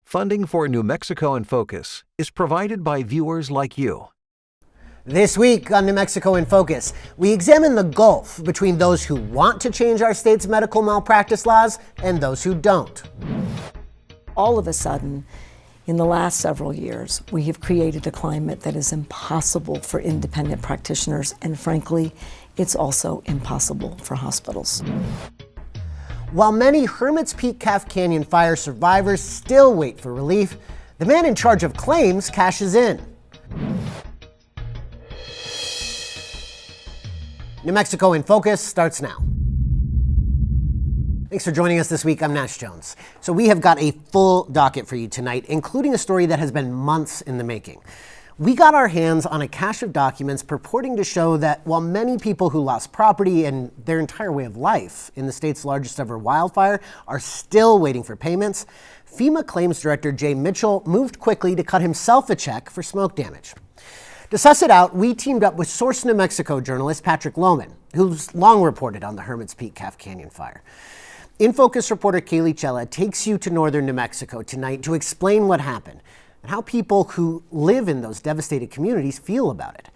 Funding for New Mexico in Focus is provided by viewers like you. This week on New Mexico in Focus, we examine the gulf between those who want to change our state's medical malpractice laws and those who don't. All of a sudden, in the last several years, we have created a climate that is impossible for independent practitioners, and frankly, it's also impossible for hospitals. While many Hermit's Peak Calf Canyon fire survivors still wait for relief, the man in charge of claims cashes in. New Mexico in Focus starts now. Thanks for joining us this week. I'm Nash Jones. So we have got a full docket for you tonight, including a story that has been months in the making. We got our hands on a cache of documents purporting to show that while many people who lost property and their entire way of life in the state's largest ever wildfire are still waiting for payments, FEMA Claims Director Jay Mitchell moved quickly to cut himself a check for smoke damage. To suss it out, we teamed up with Source New Mexico journalist Patrick Lohman, who's long reported on the Hermit's Peak Calf Canyon fire. In Focus reporter Kaylee Chella takes you to northern New Mexico tonight to explain what happened and how people who live in those devastated communities feel about it.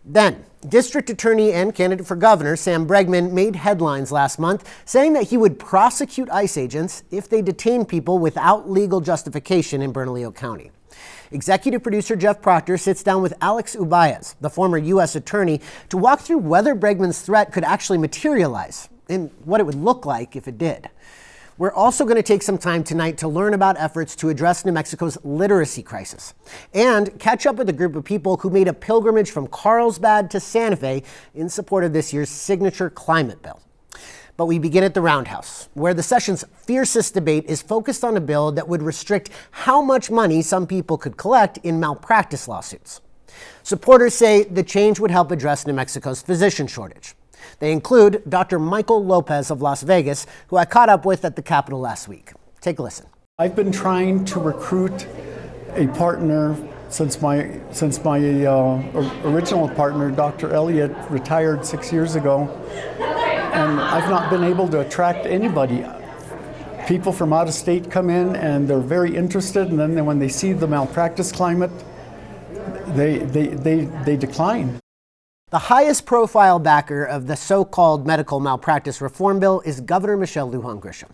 Then, District Attorney and candidate for governor Sam Bregman made headlines last month saying that he would prosecute ICE agents if they detain people without legal justification in Bernalillo County. Executive producer Jeff Proctor sits down with Alex Ubaez, the former U.S. attorney, to walk through whether Bregman's threat could actually materialize and what it would look like if it did. We're also going to take some time tonight to learn about efforts to address New Mexico's literacy crisis and catch up with a group of people who made a pilgrimage from Carlsbad to Santa Fe in support of this year's signature climate bill. But we begin at the Roundhouse, where the session's fiercest debate is focused on a bill that would restrict how much money some people could collect in malpractice lawsuits. Supporters say the change would help address New Mexico's physician shortage. They include Dr. Michael Lopez of Las Vegas, who I caught up with at the Capitol last week. Take a listen. I've been trying to recruit a partner since my original partner, Dr. Elliott, retired 6 years ago, and I've not been able to attract anybody. People from out of state come in and they're very interested, and then when they see the malpractice climate, they decline. The highest profile backer of the so-called medical malpractice reform bill is Governor Michelle Lujan Grisham.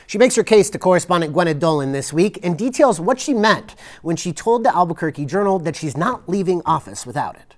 She makes her case to correspondent Gwenna Dolan this week and details what she meant when she told the Albuquerque Journal that she's not leaving office without it.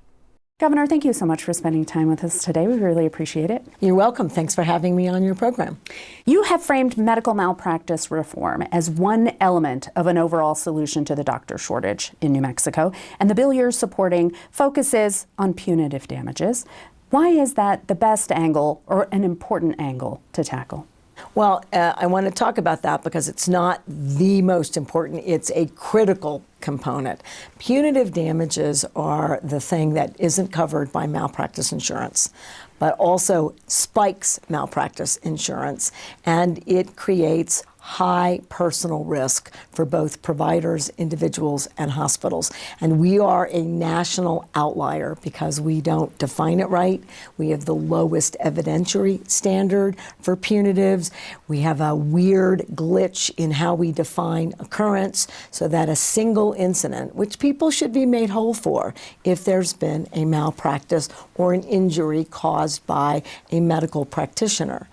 Governor, thank you so much for spending time with us today. We really appreciate it. You're welcome. Thanks for having me on your program. You have framed medical malpractice reform as one element of an overall solution to the doctor shortage in New Mexico, and the bill you're supporting focuses on punitive damages. Why is that the best angle or an important angle to tackle? Well, I want to talk about that because it's not the most important. It's a critical component. Punitive damages are the thing that isn't covered by malpractice insurance, but also spikes malpractice insurance, and it creates high personal risk for both providers, individuals, and hospitals. And we are a national outlier because we don't define it right. We have the lowest evidentiary standard for punitives. We have a weird glitch in how we define occurrence so that a single incident, which people should be made whole for if there's been a malpractice or an injury caused by a medical practitioner.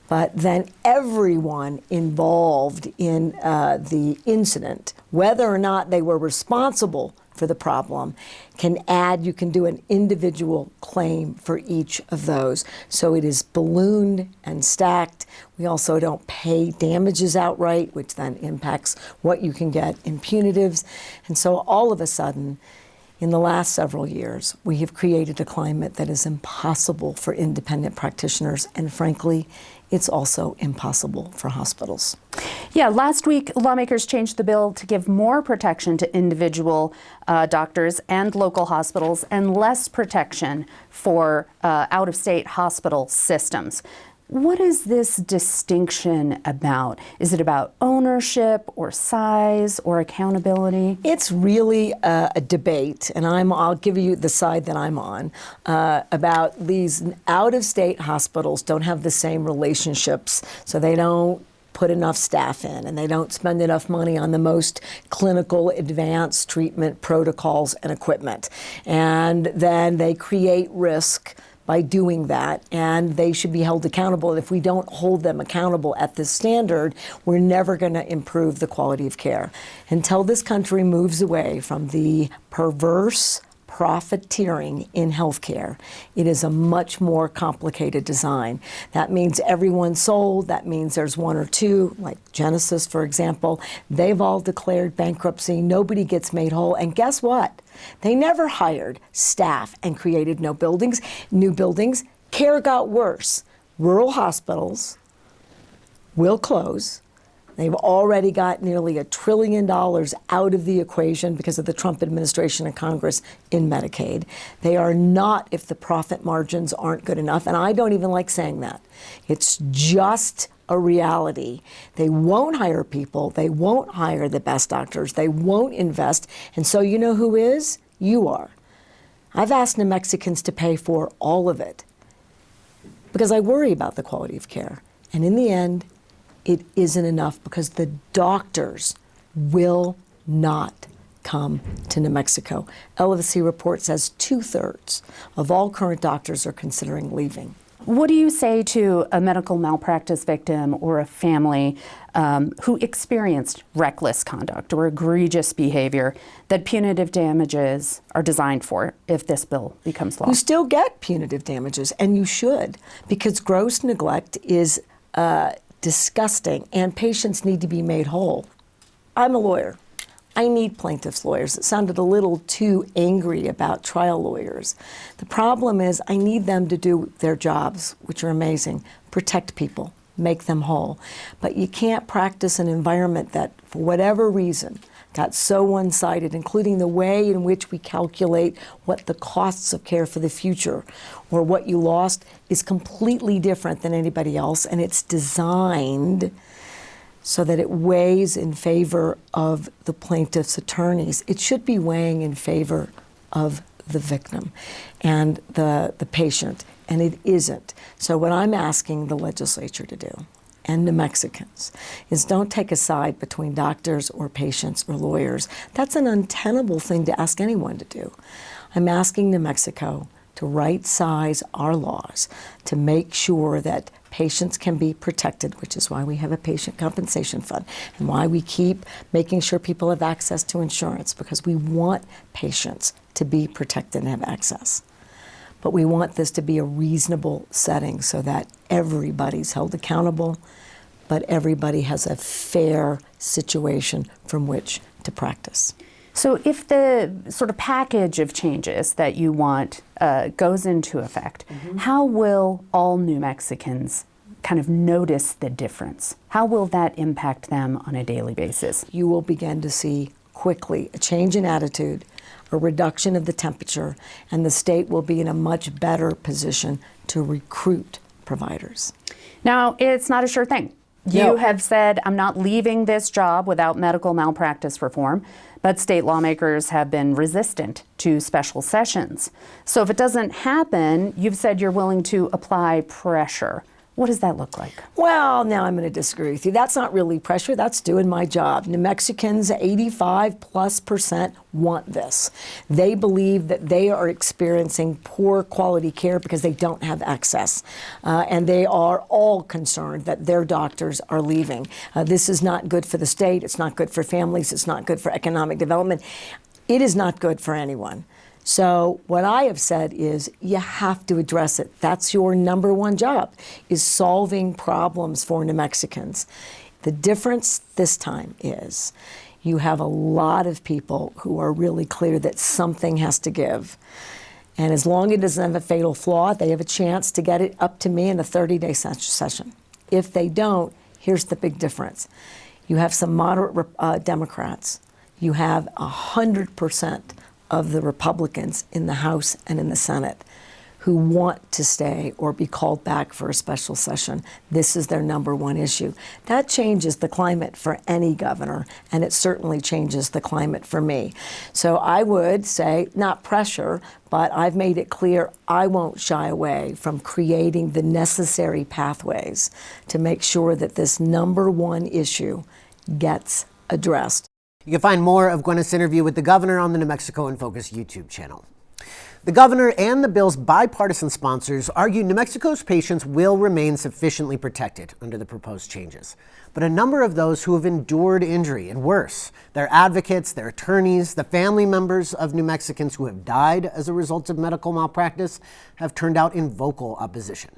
But then everyone involved in the incident, whether or not they were responsible for the problem, you can do an individual claim for each of those. So it is ballooned and stacked. We also don't pay damages outright, which then impacts what you can get in punitives. And so all of a sudden, in the last several years, we have created a climate that is impossible for independent practitioners, and frankly, it's also impossible for hospitals. Yeah, last week, lawmakers changed the bill to give more protection to individual doctors and local hospitals and less protection for out-of-state hospital systems. What is this distinction about? Is it about ownership or size or accountability? It's really a debate, and I'll give you the side that I'm on, about these out-of-state hospitals don't have the same relationships, so they don't put enough staff in, and they don't spend enough money on the most clinical advanced treatment protocols and equipment. And then they create risk by doing that, and they should be held accountable. And if we don't hold them accountable at this standard, we're never going to improve the quality of care. Until this country moves away from the perverse profiteering in healthcare, it is a much more complicated design. That means everyone's sold. That means there's one or two, like Genesis, for example. They've all declared bankruptcy. Nobody gets made whole. And guess what? They never hired staff and created new buildings. Care got worse. Rural hospitals will close. They've already got nearly $1 trillion out of the equation because of the Trump administration and Congress in Medicaid. They are not if the profit margins aren't good enough, and I don't even like saying that. It's just a reality. They won't hire people. They won't hire the best doctors. They won't invest. And so you know who is? You are. I've asked New Mexicans to pay for all of it because I worry about the quality of care. And in the end, it isn't enough because the doctors will not come to New Mexico. LFC report says 2/3 of all current doctors are considering leaving. What do you say to a medical malpractice victim or a family who experienced reckless conduct or egregious behavior that punitive damages are designed for if this bill becomes law? You still get punitive damages, and you should, because gross neglect is disgusting, and patients need to be made whole. I'm a lawyer. I need plaintiffs' lawyers. It sounded a little too angry about trial lawyers. The problem is I need them to do their jobs, which are amazing, protect people, make them whole. But you can't practice an environment that, for whatever reason, got so one-sided, including the way in which we calculate what the costs of care for the future or what you lost is completely different than anybody else, and it's designed so that it weighs in favor of the plaintiff's attorneys. It should be weighing in favor of the victim and the patient, and it isn't. So what I'm asking the legislature to do, and New Mexicans, is don't take a side between doctors or patients or lawyers. That's an untenable thing to ask anyone to do. I'm asking New Mexico to right-size our laws to make sure that patients can be protected, which is why we have a patient compensation fund and why we keep making sure people have access to insurance, because we want patients to be protected and have access. But we want this to be a reasonable setting so that everybody's held accountable, but everybody has a fair situation from which to practice. So if the sort of package of changes that you want goes into effect, how will all New Mexicans kind of notice the difference? How will that impact them on a daily basis? You will begin to see quickly a change in attitude, a reduction of the temperature, and the state will be in a much better position to recruit providers. Now, it's not a sure thing. You have said, I'm not leaving this job without medical malpractice reform, but state lawmakers have been resistant to special sessions. So if it doesn't happen, you've said you're willing to apply pressure. What does that look like? Well, now I'm going to disagree with you. That's not really pressure. That's doing my job. New Mexicans, 85+% want this. They believe that they are experiencing poor quality care because they don't have access. And they are all concerned that their doctors are leaving. This is not good for the state. It's not good for families. It's not good for economic development. It is not good for anyone. So what I have said is you have to address it. That's your number one job, is solving problems for New Mexicans. The difference this time is you have a lot of people who are really clear that something has to give. And as long as it doesn't have a fatal flaw, they have a chance to get it up to me in a 30-day session. If they don't, here's the big difference. You have some moderate Democrats. You have 100% of the Republicans in the House and in the Senate who want to stay or be called back for a special session. This is their number one issue. That changes the climate for any governor, and it certainly changes the climate for me. So I would say, not pressure, but I've made it clear I won't shy away from creating the necessary pathways to make sure that this number one issue gets addressed. You can find more of Gwyneth's interview with the governor on the New Mexico in Focus YouTube channel. The governor and the bill's bipartisan sponsors argue New Mexico's patients will remain sufficiently protected under the proposed changes. But a number of those who have endured injury and worse, their advocates, their attorneys, the family members of New Mexicans who have died as a result of medical malpractice, have turned out in vocal opposition.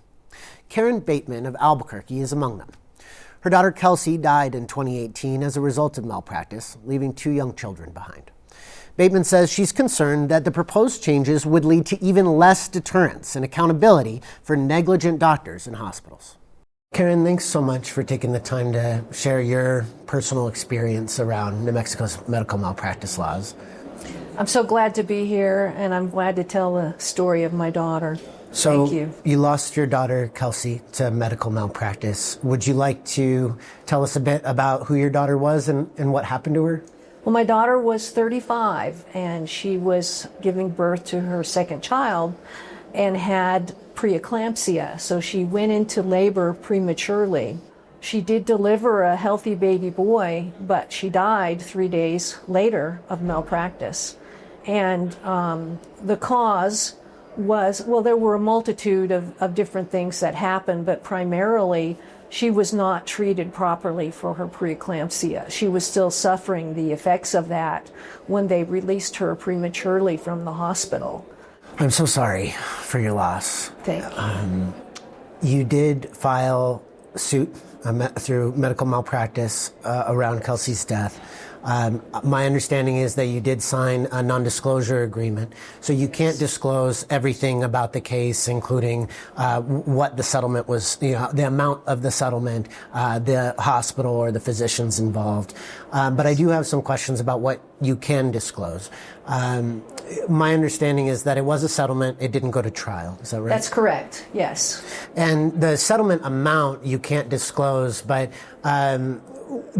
Karen Bateman of Albuquerque is among them. Her daughter Kelsey died in 2018 as a result of malpractice, leaving 2 young children behind. Bateman says she's concerned that the proposed changes would lead to even less deterrence and accountability for negligent doctors and hospitals. Karen, thanks so much for taking the time to share your personal experience around New Mexico's medical malpractice laws. I'm so glad to be here, and I'm glad to tell the story of my daughter. So Thank you. You lost your daughter, Kelsey, to medical malpractice. Would you like to tell us a bit about who your daughter was and what happened to her? Well, my daughter was 35, and she was giving birth to her second child and had preeclampsia, so she went into labor prematurely. She did deliver a healthy baby boy, but she died 3 days later of malpractice. And the cause was, well, there were a multitude of different things that happened, but primarily she was not treated properly for her preeclampsia. She was still suffering the effects of that when they released her prematurely from the hospital. I'm so sorry for your loss. Thank you. You did file suit through medical malpractice around Kelsey's death. My understanding is that you did sign a non-disclosure agreement, so you can't disclose everything about the case, including what the settlement was, the amount of the settlement, the hospital or the physicians involved. But I do have some questions about what you can disclose. My understanding is that it was a settlement. It didn't go to trial. Is that right? That's correct, yes. And the settlement amount you can't disclose, but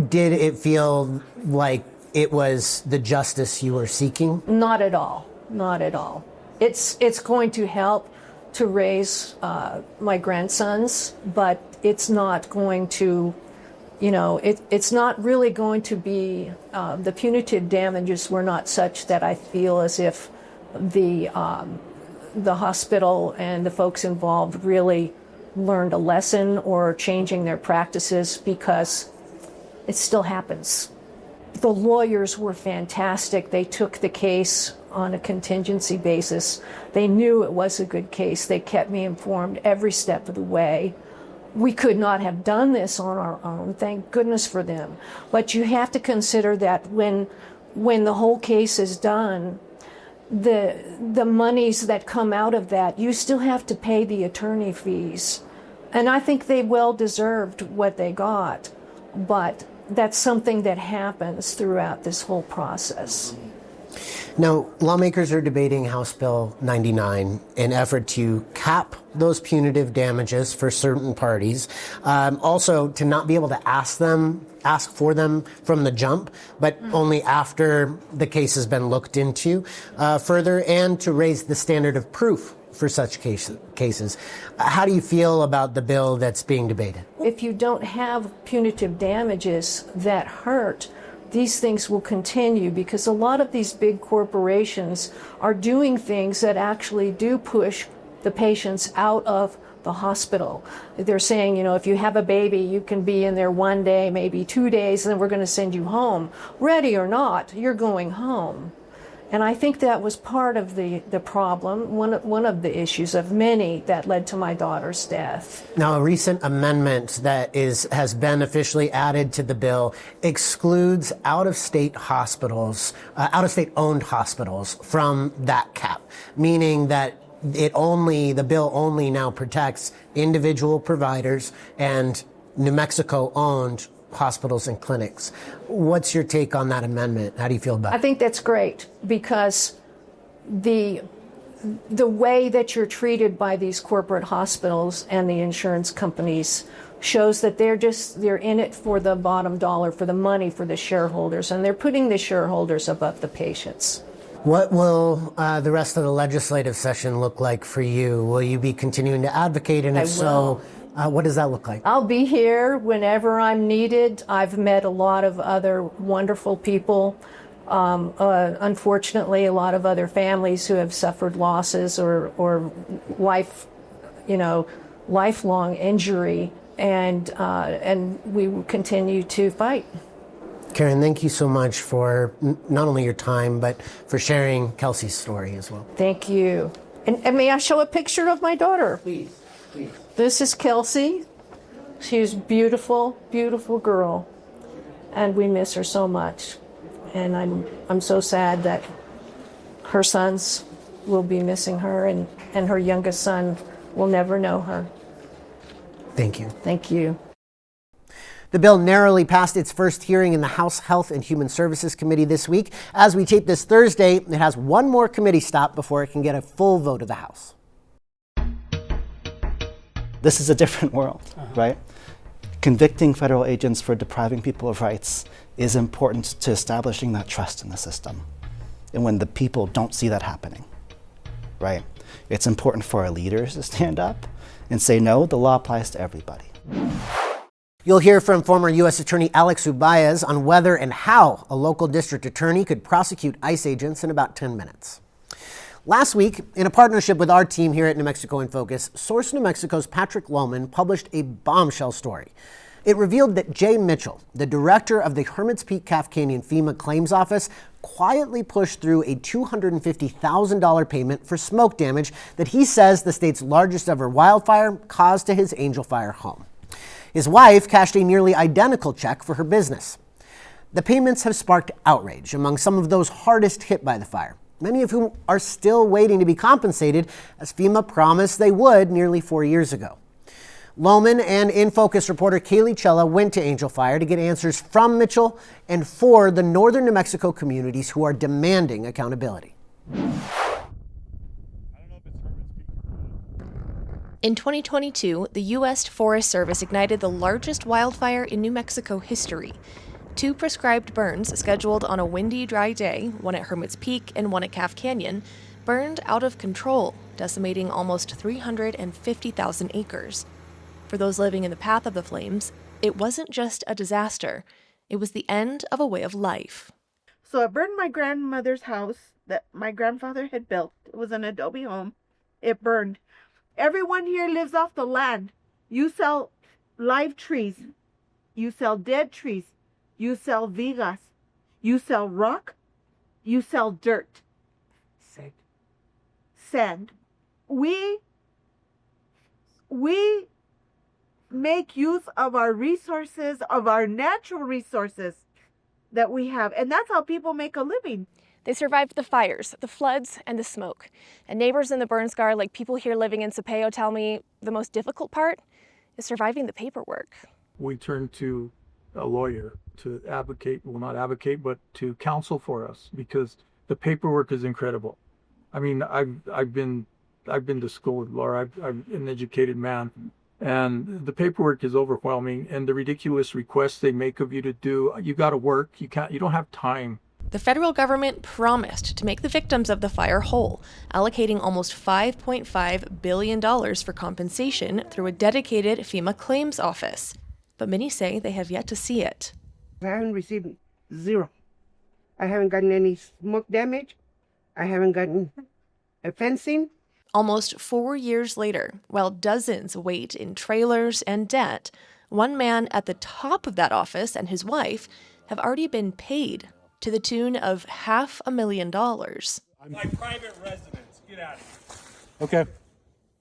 did it feel like it was the justice you were seeking? Not at all. Not at all. It's going to help to raise my grandsons, but it's not going to, it's not really going to be, the punitive damages were not such that I feel as if the hospital and the folks involved really learned a lesson or changing their practices, because it still happens. The lawyers were fantastic. They took the case on a contingency basis. They knew it was a good case. They kept me informed every step of the way. We could not have done this on our own. Thank goodness for them. But you have to consider that when the whole case is done, the monies that come out of that, you still have to pay the attorney fees. And I think they well deserved what they got. But that's something that happens throughout this whole process. Now, lawmakers are debating House Bill 99 in an effort to cap those punitive damages for certain parties. Also, to not be able to ask for them from the jump, but only after the case has been looked into further, and to raise the standard of proof for such cases. How do you feel about the bill that's being debated? If you don't have punitive damages that hurt, these things will continue, because a lot of these big corporations are doing things that actually do push the patients out of the hospital. They're saying, if you have a baby, you can be in there 1 day, maybe 2 days, and then we're going to send you home. Ready or not, you're going home. And I think that was part of the problem, one of the issues of many that led to my daughter's death. Now, a recent amendment that has been officially added to the bill excludes out-of-state hospitals, out-of-state owned hospitals from that cap, meaning that the bill only now protects individual providers and New Mexico-owned hospitals and clinics. What's your take on that amendment? How do you feel about it? I think that's great, because the the way that you're treated by these corporate hospitals and the insurance companies shows that they're in it for the bottom dollar, for the money, for the shareholders, and they're putting the shareholders above the patients. What will the rest of the legislative session look like for you? Will you be continuing to advocate? And if so, what does that look like? I'll be here whenever I'm needed. I've met a lot of other wonderful people. Unfortunately, a lot of other families who have suffered losses or lifelong injury, and we will continue to fight. Karen, thank you so much for not only your time, but for sharing Kelsey's story as well. Thank you. And may I show a picture of my daughter? Please. This is Kelsey. She's a beautiful, beautiful girl, and we miss her so much. And I'm so sad that her sons will be missing her, and her youngest son will never know her. Thank you. Thank you. The bill narrowly passed its first hearing in the House Health and Human Services Committee this week. As we tape this Thursday, it has one more committee stop before it can get a full vote of the House. This is a different world, right? Convicting federal agents for depriving people of rights is important to establishing that trust in the system. And when the people don't see that happening, right? It's important for our leaders to stand up and say, no, the law applies to everybody. You'll hear from former U.S. Attorney Alex Ubaez on whether and how a local district attorney could prosecute ICE agents in about 10 minutes. Last week, in a partnership with our team here at New Mexico in Focus, Source New Mexico's Patrick Lohman published a bombshell story. It revealed that Jay Mitchell, the director of the Hermit's Peak Calf Canyon FEMA Claims Office, quietly pushed through a $250,000 payment for smoke damage that he says the state's largest ever wildfire caused to his Angel Fire home. His wife cashed a nearly identical check for her business. The payments have sparked outrage among some of those hardest hit by the fire, many of whom are still waiting to be compensated, as FEMA promised they would nearly 4 years ago. Lohman and In Focus reporter Kaylee Chella went to Angel Fire to get answers from Mitchell and for the northern New Mexico communities who are demanding accountability. In 2022, the U.S. Forest Service ignited the largest wildfire in New Mexico history. 2 prescribed burns scheduled on a windy, dry day, one at Hermit's Peak and one at Calf Canyon, burned out of control, decimating almost 350,000 acres. For those living in the path of the flames, it wasn't just a disaster. It was the end of a way of life. So it burned my grandmother's house that my grandfather had built. It was an adobe home. It burned. Everyone here lives off the land. You sell live trees. You sell dead trees. You sell vigas. You sell rock. You sell dirt. Sand. We make use of our resources, of our natural resources that we have. And that's how people make a living. They survived the fires, the floods, and the smoke. And neighbors in the burn scar, like people here living in Cepello, tell me the most difficult part is surviving the paperwork. We turned to a lawyer to advocate, well, not advocate, but to counsel for us, because the paperwork is incredible. I mean, I've been to school with Laura. I'm an educated man, and the paperwork is overwhelming. And the ridiculous requests they make of you to do, you got to work. You don't have time. The federal government promised to make the victims of the fire whole, allocating almost $5.5 billion for compensation through a dedicated FEMA claims office. But many say they have yet to see it. I haven't received zero. I haven't gotten any smoke damage. I haven't gotten a fencing. Almost 4 years later, while dozens wait in trailers and debt, one man at the top of that office and his wife have already been paid to the tune of $500,000. My private residence. Get out of here. Okay.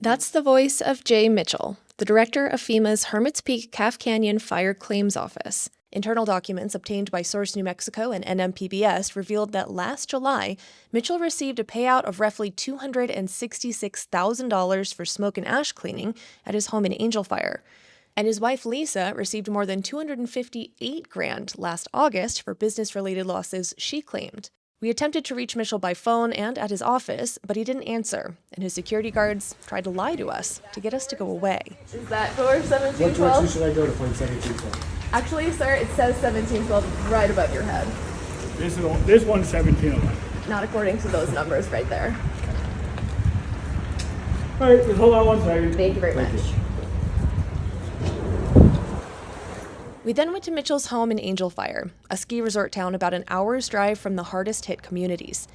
That's the voice of Jay Mitchell, the director of FEMA's Hermit's Peak Calf Canyon Fire Claims Office. Internal documents obtained by Source New Mexico and NMPBS revealed that last July, Mitchell received a payout of roughly $266,000 for smoke and ash cleaning at his home in Angel Fire. And his wife, Lisa, received more than $258,000 last August for business-related losses she claimed. We attempted to reach Mitchell by phone and at his office, but he didn't answer, and his security guards tried to lie to us to get us to go away. Is that door 1712? What direction should I go to find 1712? Actually, sir, it says 1712 right above your head. This one's 1711. Not according to those numbers right there. All right, just hold on 1 second. Thank you very much. We then went to Mitchell's home in Angel Fire, a ski resort town about an hour's drive from the hardest hit communities.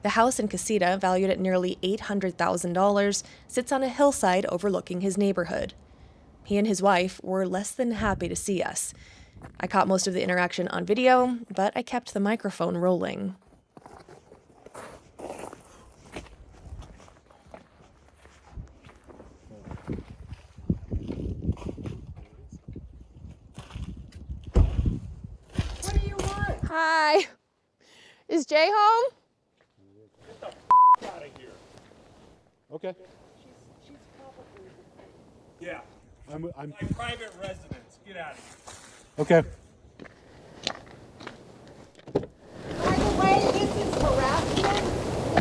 The house in Casita, valued at nearly $800,000, sits on a hillside overlooking his neighborhood. He and his wife were less than happy to see us. I caught most of the interaction on video, but I kept the microphone rolling. What do you want? Hi. Is Jay home? Get the out of here. Okay. She's probably. Yeah. I'm. My private residence. Get out of here. Okay. By the way, this is harassment.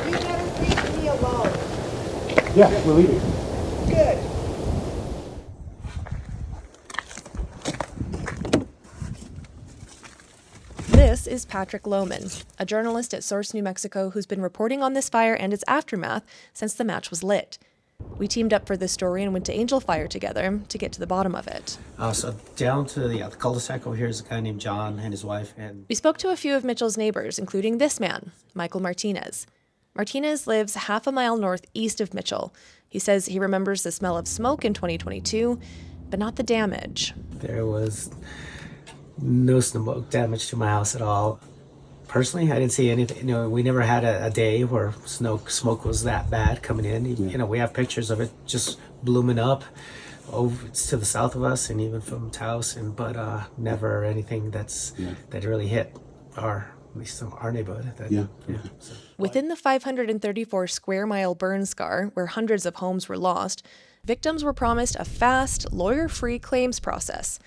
You better leave me alone. Yeah, we're leaving. Good. This is Patrick Lohman, a journalist at Source New Mexico who's been reporting on this fire and its aftermath since the match was lit. We teamed up for this story and went to Angel Fire together to get to the bottom of it. So down to the cul-de-sac over here is a guy named John and his wife. And We spoke to a few of Mitchell's neighbors, including this man, Michael Martinez. Martinez lives half a mile northeast of Mitchell. He says he remembers the smell of smoke in 2022, but not the damage. there was no smoke damage to my house at all. Personally, I didn't see anything. We never had a day where smoke was that bad coming in. We have pictures of it just blooming up over to the south of us and even from Taos, but never anything that really hit at least our neighborhood. So. Within the 534 square mile burn scar, where hundreds of homes were lost, victims were promised a fast, lawyer-free claims process.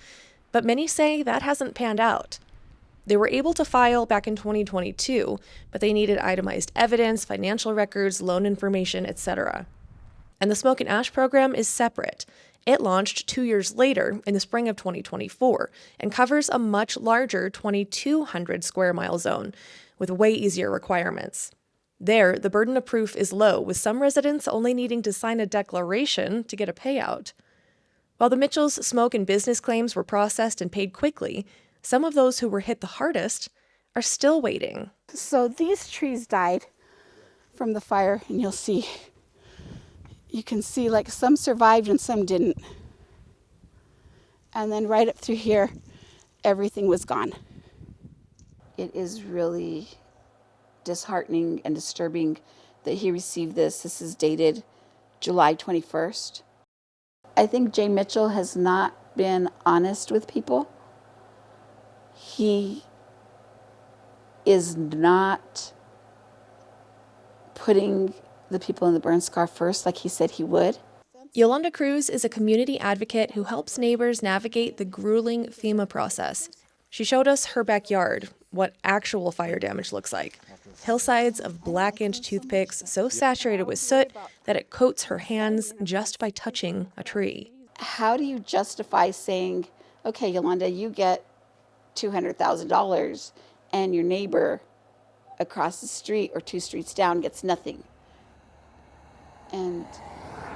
But many say that hasn't panned out. They were able to file back in 2022, but they needed itemized evidence, financial records, loan information, etc. And the Smoke and Ash program is separate. It launched 2 years later, in the spring of 2024, and covers a much larger 2,200 square mile zone, with way easier requirements. There, the burden of proof is low, with some residents only needing to sign a declaration to get a payout. While the Mitchells' smoke and business claims were processed and paid quickly, some of those who were hit the hardest are still waiting. So these trees died from the fire, and you can see like some survived and some didn't. And then right up through here, everything was gone. It is really disheartening and disturbing that he received this. This is dated July 21st. I think Jay Mitchell has not been honest with people. He is not putting the people in the burn scar first like he said he would. Yolanda Cruz is a community advocate who helps neighbors navigate the grueling FEMA process. She showed us her backyard, what actual fire damage looks like. Hillsides of blackened toothpicks so saturated with soot that it coats her hands just by touching a tree. How do you justify saying, okay, Yolanda, you get $200,000 and your neighbor across the street or 2 streets down gets nothing? And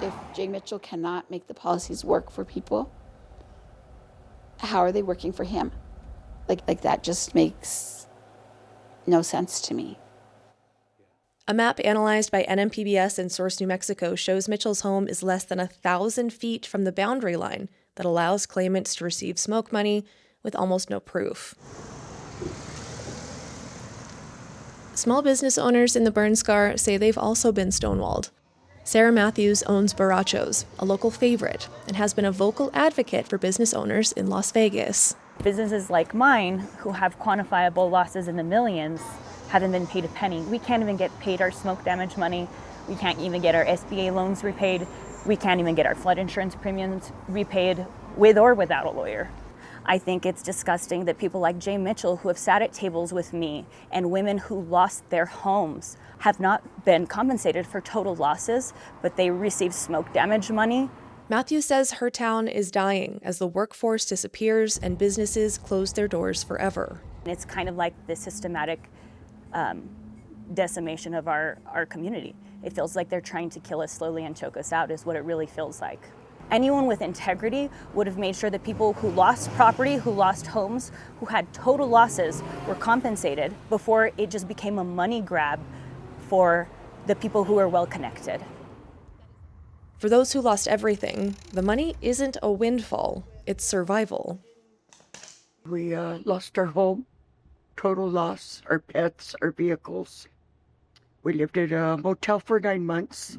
if Jay Mitchell cannot make the policies work for people, how are they working for him? Like that just makes no sense to me. A map analyzed by NMPBS and Source New Mexico shows Mitchell's home is less than 1,000 feet from the boundary line that allows claimants to receive smoke money with almost no proof. Small business owners in the burn scar say they've also been stonewalled. Sarah Matthews owns Barachos, a local favorite, and has been a vocal advocate for business owners in Las Vegas. Businesses like mine, who have quantifiable losses in the millions, haven't been paid a penny. We can't even get paid our smoke damage money. We can't even get our SBA loans repaid. We can't even get our flood insurance premiums repaid with or without a lawyer. I think it's disgusting that people like Jay Mitchell, who have sat at tables with me, and women who lost their homes have not been compensated for total losses, but they receive smoke damage money. Matthew says her town is dying as the workforce disappears and businesses close their doors forever. It's kind of like the systematic decimation of our community. It feels like they're trying to kill us slowly and choke us out is what it really feels like. Anyone with integrity would have made sure that people who lost property, who lost homes, who had total losses were compensated before it just became a money grab for the people who are well connected. For those who lost everything, the money isn't a windfall, it's survival. We lost our home, total loss, our pets, our vehicles. We lived at a motel for 9 months,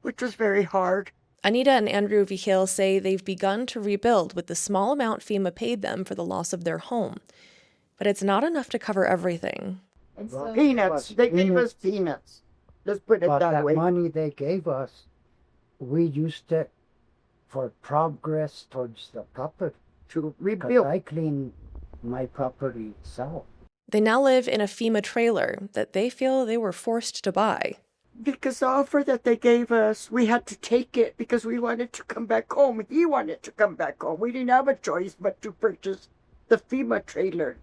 which was very hard. Anita and Andrew Vigil say they've begun to rebuild with the small amount FEMA paid them for the loss of their home. But it's not enough to cover everything. Peanuts. They gave us peanuts. Let's put it that way. Money they gave us, we used it for progress towards the property. To rebuild. I cleaned my property itself. They now live in a FEMA trailer that they feel they were forced to buy. Because the offer that they gave us, we had to take it because we wanted to come back home. He wanted to come back home. We didn't have a choice but to purchase the FEMA trailer,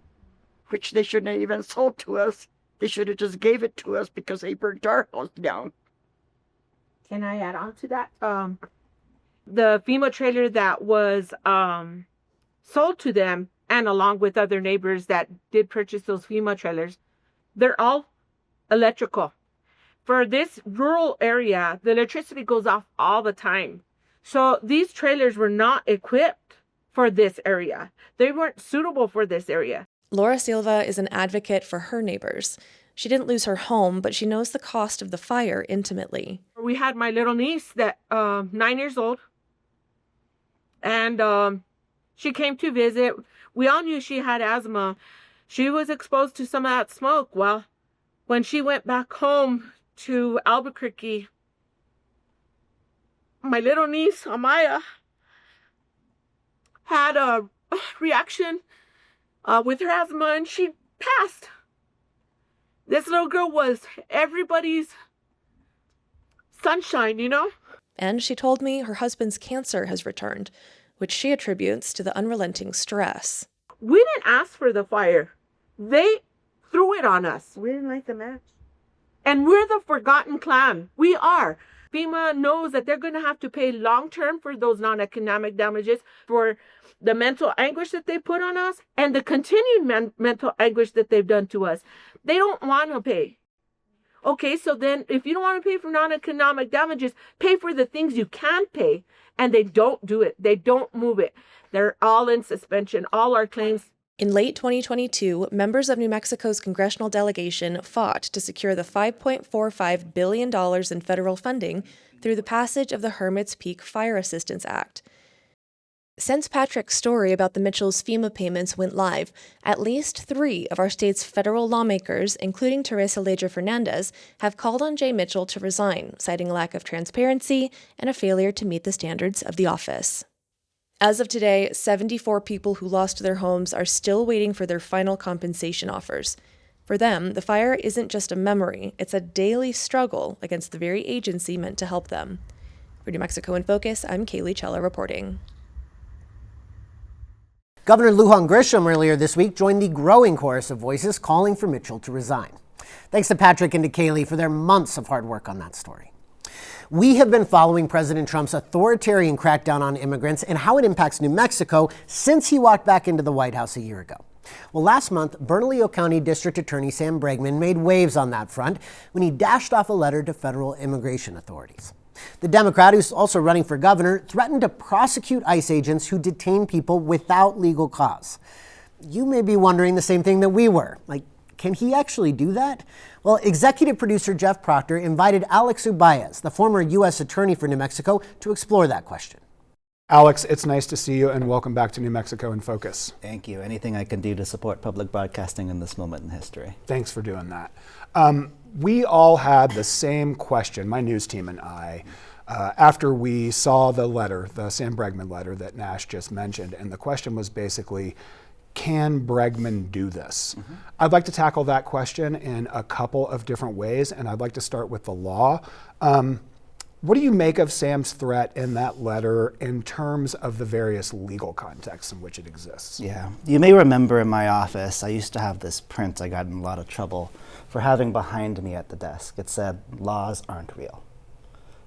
which they shouldn't have even sold to us. They should have just gave it to us because they burnt our house down. Can I add on to that? The FEMA trailer that was sold to them, and along with other neighbors that did purchase those FEMA trailers, they're all electrical. For this rural area, the electricity goes off all the time. So these trailers were not equipped for this area. They weren't suitable for this area. Laura Silva is an advocate for her neighbors. She didn't lose her home, but she knows the cost of the fire intimately. We had my little niece that 9 years old, and she came to visit. We all knew she had asthma. She was exposed to some of that smoke. Well, when she went back home to Albuquerque, my little niece, Amaya, had a reaction with her asthma, and she passed. This little girl was everybody's sunshine, you know? And she told me her husband's cancer has returned, which she attributes to the unrelenting stress. We didn't ask for the fire. They threw it on us. We didn't like the match. And we're the forgotten clan. We are. FEMA knows that they're going to have to pay long-term for those non-economic damages, for the mental anguish that they put on us, and the continued mental anguish that they've done to us. They don't want to pay. Okay, so then if you don't want to pay for non-economic damages, pay for the things you can pay. And they don't do it. They don't move it. They're all in suspension, all our claims. In late 2022, members of New Mexico's congressional delegation fought to secure the $5.45 billion in federal funding through the passage of the Hermit's Peak Fire Assistance Act. Since Patrick's story about the Mitchells' FEMA payments went live, at least 3 of our state's federal lawmakers, including Teresa Leger Fernandez, have called on Jay Mitchell to resign, citing a lack of transparency and a failure to meet the standards of the office. As of today, 74 people who lost their homes are still waiting for their final compensation offers. For them, the fire isn't just a memory, it's a daily struggle against the very agency meant to help them. For New Mexico in Focus, I'm Kaylee Chella reporting. Governor Lujan Grisham earlier this week joined the growing chorus of voices calling for Mitchell to resign. Thanks to Patrick and to Kaylee for their months of hard work on that story. We have been following President Trump's authoritarian crackdown on immigrants and how it impacts New Mexico since he walked back into the White House a year ago. Well, last month, Bernalillo County District Attorney Sam Bregman made waves on that front when he dashed off a letter to federal immigration authorities. The Democrat, who's also running for governor, threatened to prosecute ICE agents who detain people without legal cause. You may be wondering the same thing that we were. Can he actually do that? Well, executive producer Jeff Proctor invited Alex Ubaez, the former U.S. attorney for New Mexico, to explore that question. Alex, it's nice to see you and welcome back to New Mexico in Focus. Thank you. Anything I can do to support public broadcasting in this moment in history. Thanks for doing that. We all had the same question, my news team and I. after we saw the letter, the Sam Bregman letter that Nash just mentioned, and the question was basically, can Bregman do this? I'd like to tackle that question in a couple of different ways, and I'd like to start with the law. What do you make of Sam's threat in that letter in terms of the various legal contexts in which it exists? Yeah, you may remember in my office, I used to have this print I got in a lot of trouble for having behind me at the desk. It said, laws aren't real,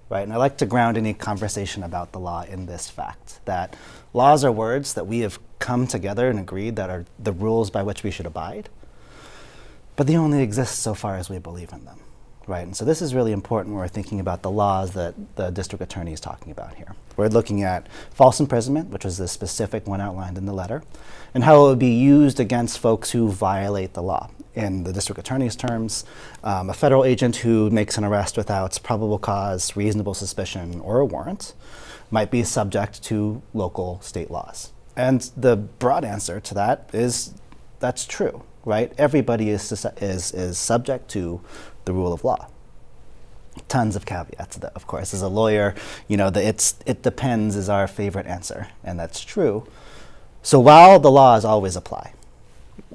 right? And I like to ground any conversation about the law in this fact, that laws are words that we have come together and agreed that are the rules by which we should abide, but they only exist so far as we believe in them. Right, and so this is really important when we're thinking about the laws that the district attorney is talking about here. We're looking at false imprisonment, which was the specific one outlined in the letter, and how it would be used against folks who violate the law. In the district attorney's terms, a federal agent who makes an arrest without probable cause, reasonable suspicion, or a warrant might be subject to local state laws. And the broad answer to that is that's true, right? Everybody is subject to the rule of law. Tons of caveats to that, of course. As a lawyer, you know, it depends is our favorite answer, and that's true. So while the laws always apply,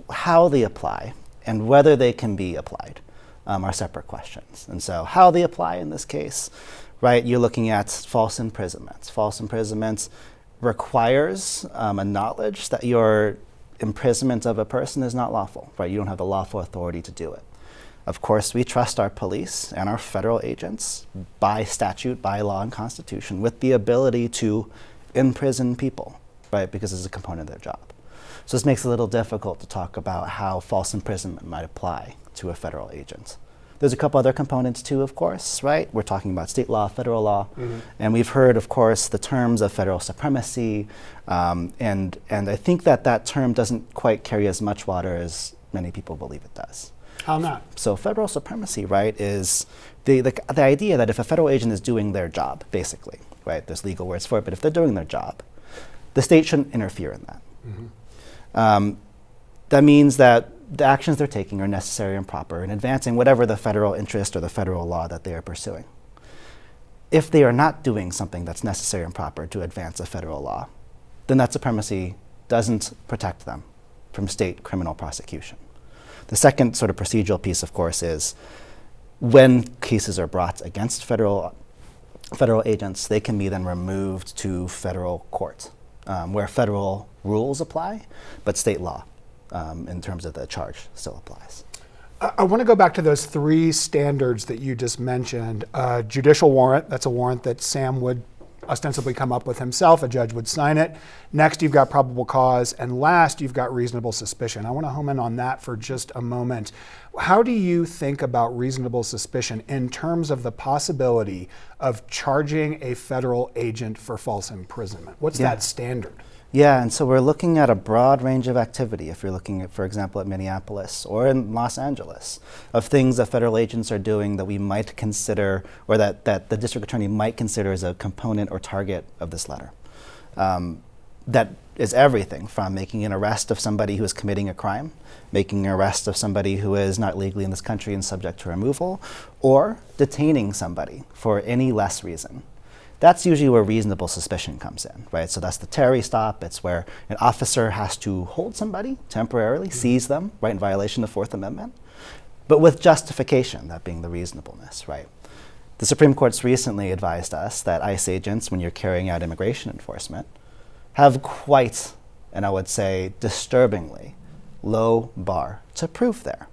how they apply and whether they can be applied are separate questions. And so how they apply in this case, right, you're looking at false imprisonments. False imprisonments requires a knowledge that your imprisonment of a person is not lawful, right? You don't have the lawful authority to do it. Of course, we trust our police and our federal agents by statute, by law and constitution with the ability to imprison people, right, because it's a component of their job. So this makes it a little difficult to talk about how false imprisonment might apply to a federal agent. There's a couple other components too, of course, right? We're talking about state law, federal law, and we've heard, of course, the terms of federal supremacy, and I think that term doesn't quite carry as much water as many people believe it does. How not? So federal supremacy, right, is the idea that if a federal agent is doing their job, basically, right, there's legal words for it, but if they're doing their job, the state shouldn't interfere in that. That means that the actions they're taking are necessary and proper in advancing whatever the federal interest or the federal law that they are pursuing. If they are not doing something that's necessary and proper to advance a federal law, then that supremacy doesn't protect them from state criminal prosecution. The second sort of procedural piece, of course, is when cases are brought against federal agents, they can be then removed to federal court, where federal rules apply, but state law, in terms of the charge, still applies. I want to go back to those three standards that you just mentioned. Judicial warrant, that's a warrant that Sam would ostensibly come up with himself, a judge would sign it. Next, you've got probable cause, and last, you've got reasonable suspicion. I want to home in on that for just a moment. How do you think about reasonable suspicion in terms of the possibility of charging a federal agent for false imprisonment? What's that standard? Yeah, and so we're looking at a broad range of activity. If you're looking at, for example, at Minneapolis or in Los Angeles, of things that federal agents are doing that we might consider, or that the district attorney might consider as a component or target of this letter. That is everything from making an arrest of somebody who is committing a crime, making an arrest of somebody who is not legally in this country and subject to removal, or detaining somebody for any less reason. That's usually where reasonable suspicion comes in, right? So that's the Terry stop. It's where an officer has to hold somebody temporarily, seize them, right, in violation of the Fourth Amendment, but with justification, that being the reasonableness, right? The Supreme Court's recently advised us that ICE agents, when you're carrying out immigration enforcement, have quite, and I would say disturbingly, low bar to prove there,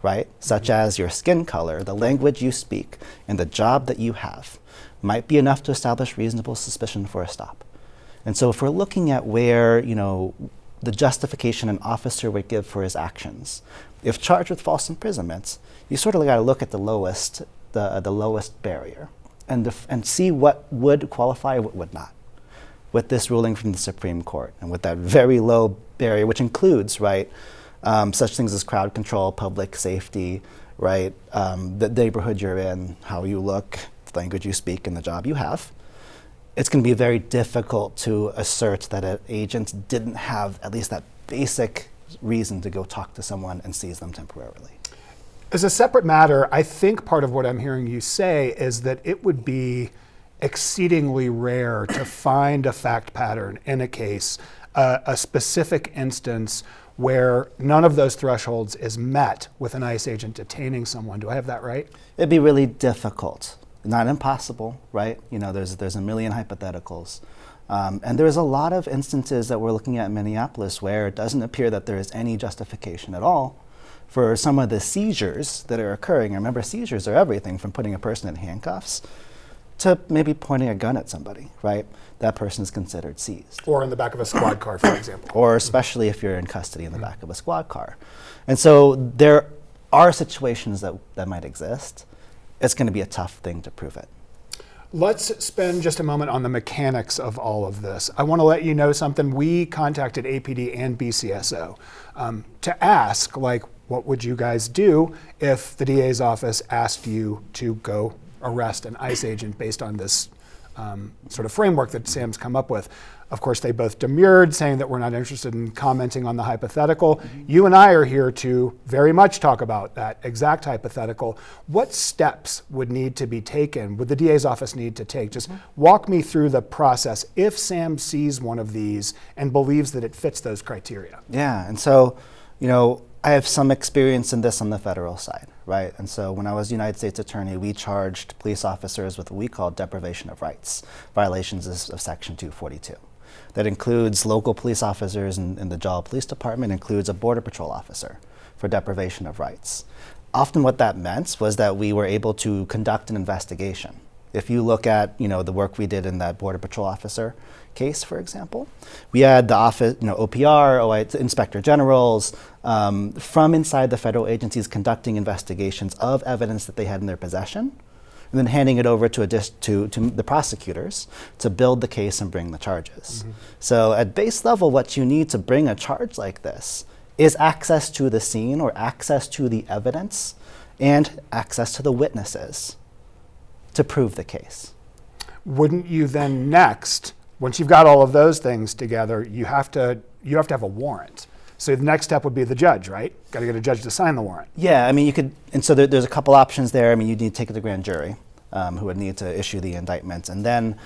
right? Such as your skin color, the language you speak, and the job that you have might be enough to establish reasonable suspicion for a stop. And so if we're looking at where, you know, the justification an officer would give for his actions, if charged with false imprisonment, you sort of got to look at the lowest barrier and see what would qualify, what would not. With this ruling from the Supreme Court and with that very low barrier, which includes, right, such things as crowd control, public safety, right, the neighborhood you're in, how you look, the language you speak, and the job you have, it's going to be very difficult to assert that an agent didn't have at least that basic reason to go talk to someone and seize them temporarily. As a separate matter, I think part of what I'm hearing you say is that it would be exceedingly rare to find a fact pattern in a case, a specific instance where none of those thresholds is met with an ICE agent detaining someone. Do I have that right? It'd be really difficult, not impossible, right? You know, there's a million hypotheticals. And there's a lot of instances that we're looking at in Minneapolis where it doesn't appear that there is any justification at all for some of the seizures that are occurring. Remember, seizures are everything from putting a person in handcuffs to maybe pointing a gun at somebody, right? That person is considered seized. Or in the back of a squad car, for example. Or especially if you're in custody in the back of a squad car. And so there are situations that might exist. It's going to be a tough thing to prove it. Let's spend just a moment on the mechanics of all of this. I want to let you know something. We contacted APD and BCSO to ask, like, what would you guys do if the DA's office asked you to go arrest an ICE agent based on this sort of framework that Sam's come up with? Of course, they both demurred, saying that we're not interested in commenting on the hypothetical. You and I are here to very much talk about that exact hypothetical. What steps would need to be taken, would the DA's office need to take? Just walk me through the process if Sam sees one of these and believes that it fits those criteria. Yeah, and so, you know, I have some experience in this on the federal side, right? And so when I was United States Attorney, we charged police officers with what we call deprivation of rights, violations of Section 242. That includes local police officers in the Joliet Police Department, includes a Border Patrol officer for deprivation of rights. Often what that meant was that we were able to conduct an investigation. If you look at, you know, the work we did in that Border Patrol officer case, for example, we had the office, you know, OPR, Inspector Generals from inside the federal agencies conducting investigations of evidence that they had in their possession, and then handing it over to the prosecutors to build the case and bring the charges. So at base level, what you need to bring a charge like this is access to the scene or access to the evidence and access to the witnesses to prove the case. Wouldn't you then next, once you've got all of those things together, you have to have a warrant? So the next step would be the judge, right? Got to get a judge to sign the warrant. Yeah, I mean, you could, and so there's a couple options there. I mean, you need to take it to the grand jury, who would need to issue the indictment, and then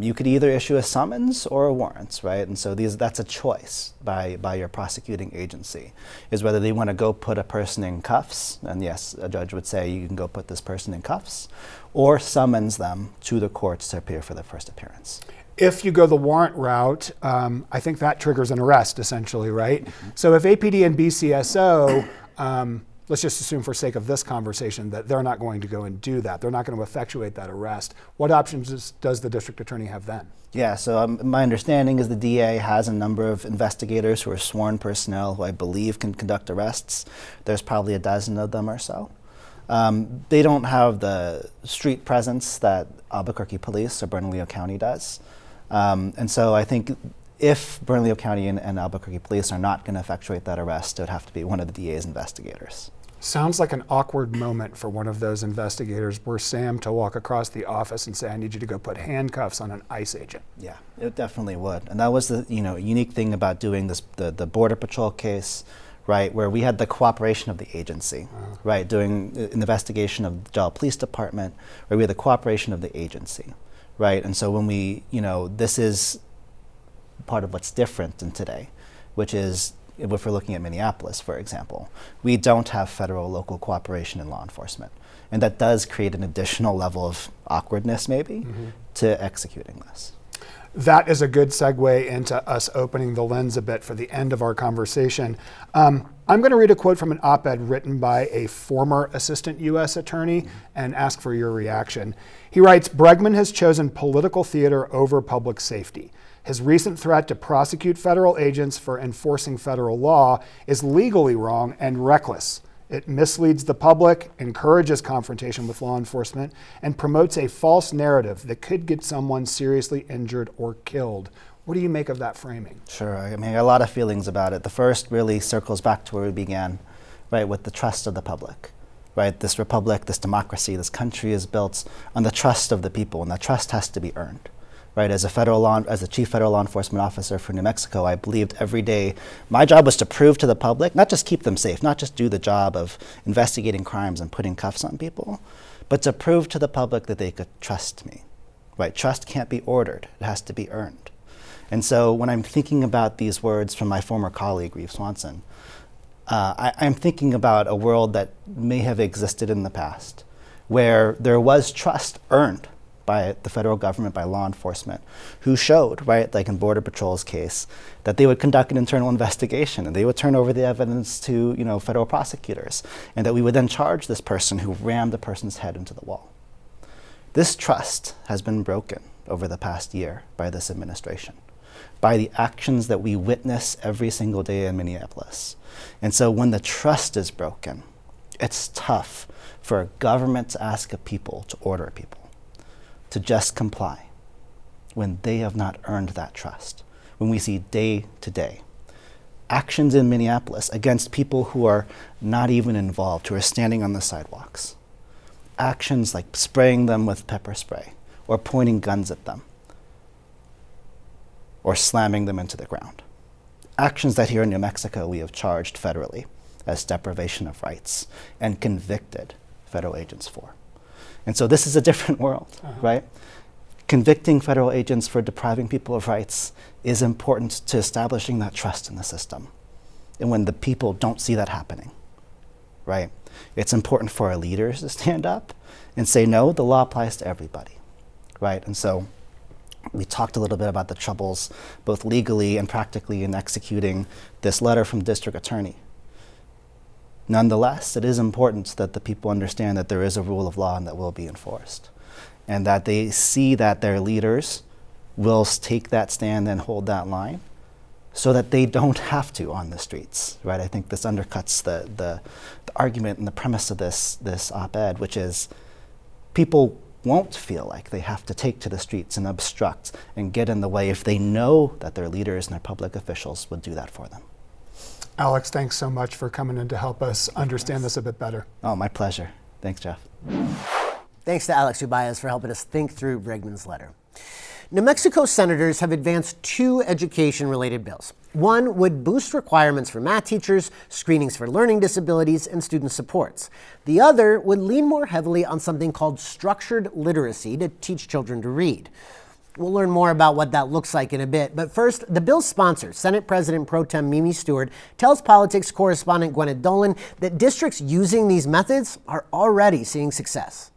you could either issue a summons or a warrant, right? And so that's a choice by your prosecuting agency, is whether they want to go put a person in cuffs, and yes, a judge would say you can go put this person in cuffs, or summons them to the courts to appear for their first appearance. If you go the warrant route, I think that triggers an arrest, essentially, right? So if APD and BCSO, let's just assume for sake of this conversation that they're not going to go and do that. They're not going to effectuate that arrest. What options does the district attorney have then? Yeah, so my understanding is the DA has a number of investigators who are sworn personnel who I believe can conduct arrests. There's probably a dozen of them or so. They don't have the street presence that Albuquerque Police or Bernalillo County does. And so I think if Bernalillo County and Albuquerque Police are not going to effectuate that arrest, it would have to be one of the DA's investigators. Sounds like an awkward moment for one of those investigators were Sam to walk across the office and say, I need you to go put handcuffs on an ICE agent. Yeah, it definitely would. And that was the unique thing about doing this, the Border Patrol case, right, where we had the cooperation of the agency, right, doing an investigation of the Joliet Police Department, where we had the cooperation of the agency. Right, and so when we, this is part of what's different in today, which is if we're looking at Minneapolis, for example, we don't have federal local cooperation in law enforcement. And that does create an additional level of awkwardness, maybe, to executing this. That is a good segue into us opening the lens a bit for the end of our conversation. I'm going to read a quote from an op-ed written by a former assistant U.S. attorney and ask for your reaction. He writes, Bregman has chosen political theater over public safety. His recent threat to prosecute federal agents for enforcing federal law is legally wrong and reckless. It misleads the public, encourages confrontation with law enforcement, and promotes a false narrative that could get someone seriously injured or killed. What do you make of that framing? Sure, I mean, a lot of feelings about it. The first really circles back to where we began, right, with the trust of the public, right? This republic, this democracy, this country is built on the trust of the people, and that trust has to be earned. Right, as a chief federal law enforcement officer for New Mexico, I believed every day my job was to prove to the public, not just keep them safe, not just do the job of investigating crimes and putting cuffs on people, but to prove to the public that they could trust me, right? Trust can't be ordered, it has to be earned. And so when I'm thinking about these words from my former colleague, Reeve Swanson, I'm thinking about a world that may have existed in the past, where there was trust earned by the federal government, by law enforcement, who showed, right, like in Border Patrol's case, that they would conduct an internal investigation and they would turn over the evidence to, federal prosecutors, and that we would then charge this person who rammed the person's head into the wall. This trust has been broken over the past year by this administration, by the actions that we witness every single day in Minneapolis. And so when the trust is broken, it's tough for a government to ask a people to order people to just comply when they have not earned that trust. When we see day to day actions in Minneapolis against people who are not even involved, who are standing on the sidewalks, actions like spraying them with pepper spray or pointing guns at them or slamming them into the ground. Actions that here in New Mexico we have charged federally as deprivation of rights and convicted federal agents for. And so this is a different world, right? Convicting federal agents for depriving people of rights is important to establishing that trust in the system. And when the people don't see that happening, right, it's important for our leaders to stand up and say, no, the law applies to everybody, right? And so we talked a little bit about the troubles, both legally and practically, in executing this letter from district attorney. Nonetheless, it is important that the people understand that there is a rule of law and that will be enforced, and that they see that their leaders will take that stand and hold that line so that they don't have to on the streets, right? I think this undercuts the argument and the premise of this op-ed, which is people won't feel like they have to take to the streets and obstruct and get in the way if they know that their leaders and their public officials would do that for them. Alex, thanks so much for coming in to help us understand this a bit better. Oh, my pleasure. Thanks, Jeff. Thanks to Alex Ubaez for helping us think through Bregman's letter. New Mexico senators have advanced 2 education-related bills. One would boost requirements for math teachers, screenings for learning disabilities, and student supports. The other would lean more heavily on something called structured literacy to teach children to read. We'll learn more about what that looks like in a bit. But first, the bill's sponsor, Senate President Pro Tem Mimi Stewart, tells politics correspondent Gwyneth Dolan that districts using these methods are already seeing success.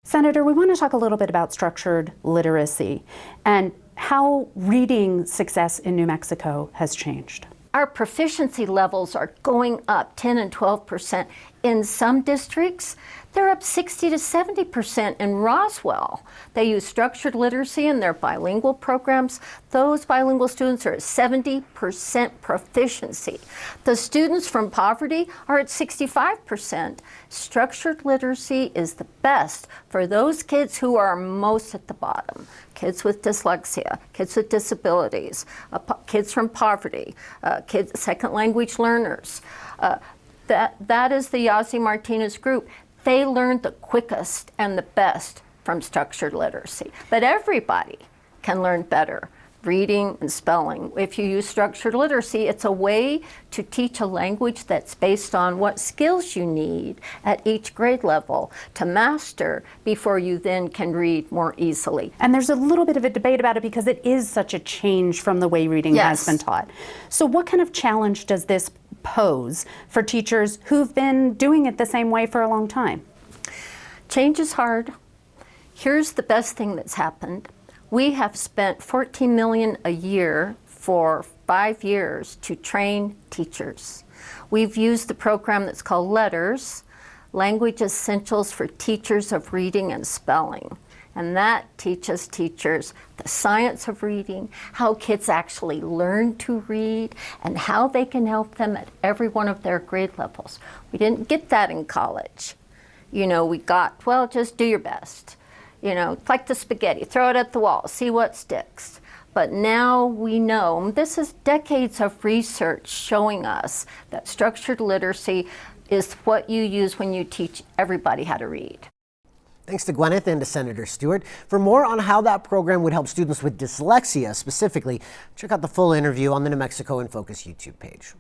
Senator, we want to talk a little bit about structured literacy and how reading success in New Mexico has changed. Our proficiency levels are going up 10 and 12%. In some districts, they're up 60 to 70%. In Roswell, they use structured literacy in their bilingual programs. Those bilingual students are at 70% proficiency. The students from poverty are at 65%. Structured literacy is the best for those kids who are most at the bottom. Kids with dyslexia, kids with disabilities, kids from poverty, kids, second language learners. That is the Yazzie Martinez group. They learn the quickest and the best from structured literacy. But everybody can learn better reading and spelling. If you use structured literacy, it's a way to teach a language that's based on what skills you need at each grade level to master before you then can read more easily. And there's a little bit of a debate about it because it is such a change from the way reading has been taught. So what kind of challenge does this pose for teachers who've been doing it the same way for a long time? Change is hard. Here's the best thing that's happened. We have spent $14 million a year for 5 years to train teachers. We've used the program that's called LETTERS, Language Essentials for Teachers of Reading and Spelling. And that teaches teachers the science of reading, how kids actually learn to read, and how they can help them at every one of their grade levels. We didn't get that in college. You know, we got, well, just do your best. You know, it's like the spaghetti, throw it at the wall, see what sticks. But now we know, this is decades of research showing us that structured literacy is what you use when you teach everybody how to read. Thanks to Gwyneth and to Senator Stewart. For more on how that program would help students with dyslexia specifically, check out the full interview on the New Mexico in Focus YouTube page.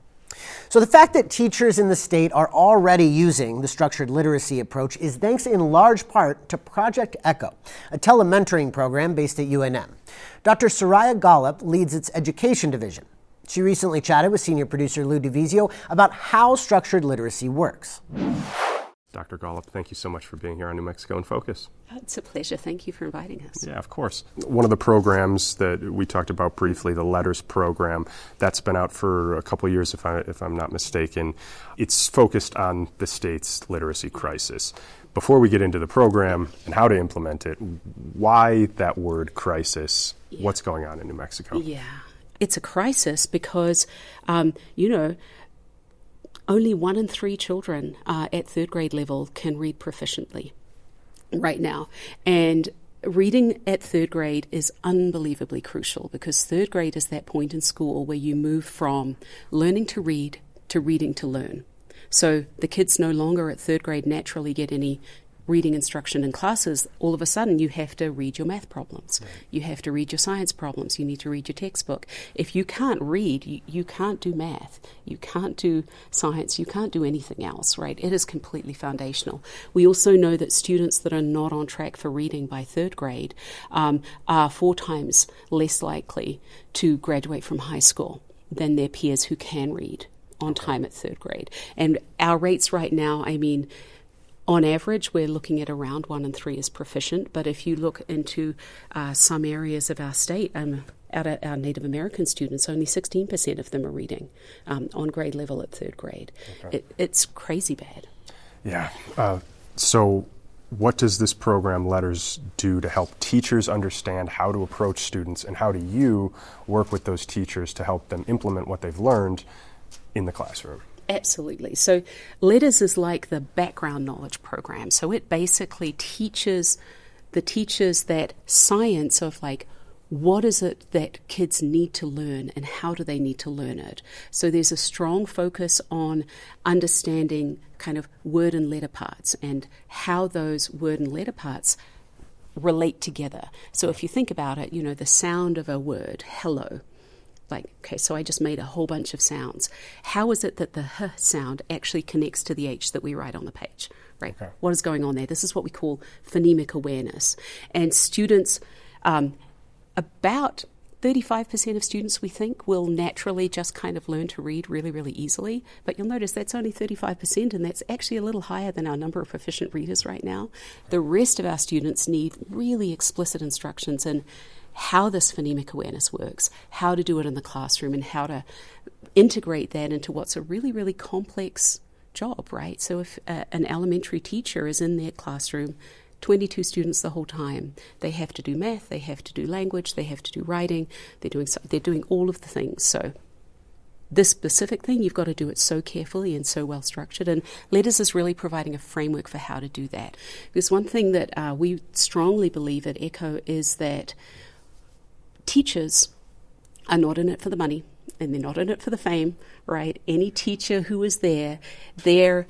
So the fact that teachers in the state are already using the structured literacy approach is thanks in large part to Project ECHO, a telementoring program based at UNM. Dr. Soraya Golub leads its education division. She recently chatted with senior producer Lou DiVizio about how structured literacy works. Dr. Golub, thank you so much for being here on New Mexico in Focus. It's a pleasure. Thank you for inviting us. Yeah, of course. One of the programs that we talked about briefly, the LETTERS program, that's been out for a couple of years, if I'm not mistaken. It's focused on the state's literacy crisis. Before we get into the program and how to implement it, why that word crisis? Yeah. What's going on in New Mexico? Yeah, it's a crisis because, only 1 in 3 children at third grade level can read proficiently right now. And reading at third grade is unbelievably crucial because third grade is that point in school where you move from learning to read to reading to learn. So the kids no longer at third grade naturally get any reading instruction in classes. All of a sudden you have to read your math problems. Right. You have to read your science problems. You need to read your textbook. If you can't read, you can't do math. You can't do science. You can't do anything else, right? It is completely foundational. We also know that students that are not on track for reading by third grade are 4 times less likely to graduate from high school than their peers who can read on time at third grade. And our rates right now, on average, we're looking at around 1 in 3 is proficient, but if you look into some areas of our state, out of our Native American students, only 16% of them are reading on grade level at third grade. Okay. It's crazy bad. Yeah. So what does this program, LETTERS, do to help teachers understand how to approach students, and how do you work with those teachers to help them implement what they've learned in the classroom? Absolutely. So LETTERS is like the background knowledge program. So it basically teaches the teachers that science of what is it that kids need to learn and how do they need to learn it. So there's a strong focus on understanding kind of word and letter parts and how those word and letter parts relate together. So if you think about it, the sound of a word, hello. So I just made a whole bunch of sounds. How is it that the h sound actually connects to the h that we write on the page, right? Okay. What is going on there? This is what we call phonemic awareness. And students, about 35% of students, we think, will naturally just kind of learn to read really, really easily. But you'll notice that's only 35%, and that's actually a little higher than our number of proficient readers right now. The rest of our students need really explicit instructions in how this phonemic awareness works, how to do it in the classroom, and how to integrate that into what's a really, really complex job, right? So if an elementary teacher is in their classroom, 22 students the whole time, they have to do math, they have to do language, they have to do writing, they're doing all of the things. So this specific thing, you've got to do it so carefully and so well structured, and LETTERS is really providing a framework for how to do that. Because one thing that we strongly believe at ECHO is that teachers are not in it for the money, and they're not in it for the fame, right? Any teacher who is there, their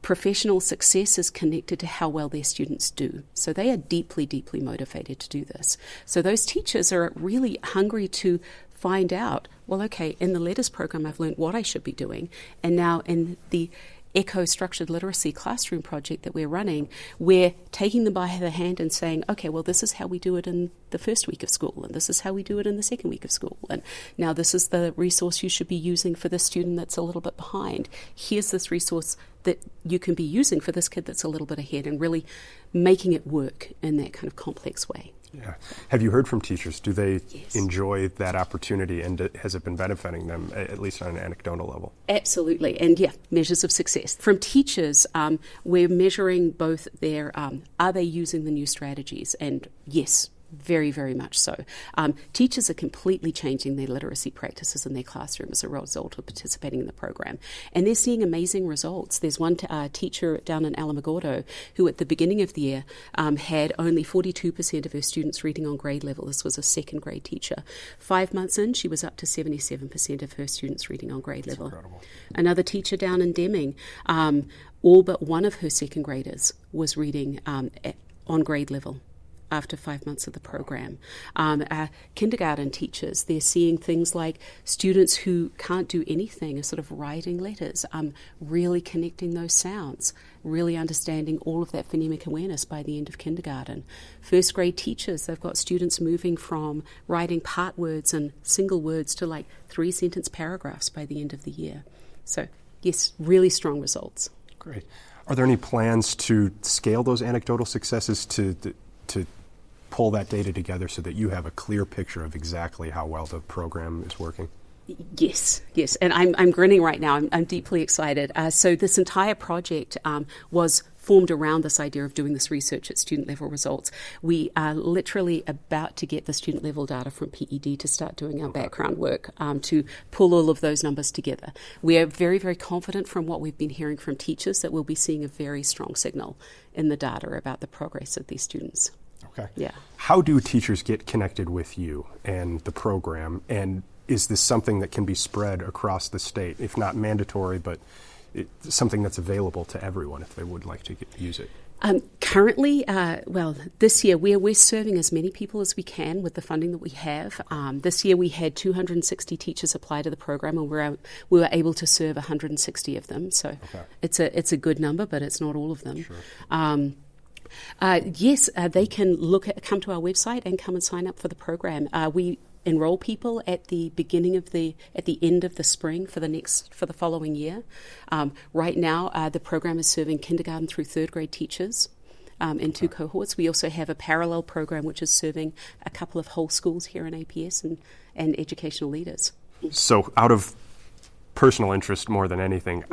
professional success is connected to how well their students do. So they are deeply, deeply motivated to do this. So those teachers are really hungry to find out, well, okay, in the LETTERS program, I've learned what I should be doing, and now in the ECHO Structured Literacy Classroom project that we're running, we're taking them by the hand and saying, okay, well, this is how we do it in the first week of school, and this is how we do it in the second week of school, and now this is the resource you should be using for the student that's a little bit behind. Here's this resource that you can be using for this kid that's a little bit ahead, and really making it work in that kind of complex way. Yeah. Have you heard from teachers? Do they enjoy that opportunity, and has it been benefiting them, at least on an anecdotal level? Absolutely. And measures of success. From teachers, we're measuring both their, are they using the new strategies? And yes, very, very much so. Teachers are completely changing their literacy practices in their classroom as a result of participating in the program. And they're seeing amazing results. There's one teacher down in Alamogordo who at the beginning of the year had only 42% of her students reading on grade level. This was a second grade teacher. 5 months in, she was up to 77% of her students reading on grade level. Incredible. Another teacher down in Deming, all but one of her second graders was reading on grade level. after 5 months of the program. Kindergarten teachers, they're seeing things like students who can't do anything are sort of writing letters, really connecting those sounds, really understanding all of that phonemic awareness by the end of kindergarten. First grade teachers, they've got students moving from writing part words and single words to like 3-sentence paragraphs by the end of the year. So yes, really strong results. Great. Are there any plans to scale those anecdotal successes to pull that data together so that you have a clear picture of exactly how well the program is working? Yes, and I'm grinning right now. I'm deeply excited. So this entire project was formed around this idea of doing this research at student level results. We are literally about to get the student level data from PED to start doing our background work to pull all of those numbers together. We are very, very confident from what we've been hearing from teachers that we'll be seeing a very strong signal in the data about the progress of these students. Okay. Yeah. How do teachers get connected with you and the program? And is this something that can be spread across the state, if not mandatory, but something that's available to everyone if they would like to use it? Currently, this year we're serving as many people as we can with the funding that we have. This year we had 260 teachers apply to the program, and we were able to serve 160 of them. So it's a good number, but it's not all of them. Sure. Yes, they can come to our website and come and sign up for the program. We enroll people at the end of the spring for the following year. Right now, the program is serving kindergarten through third grade teachers in 2 cohorts. We also have a parallel program which is serving a couple of whole schools here in APS and educational leaders. So out of personal interest more than anything,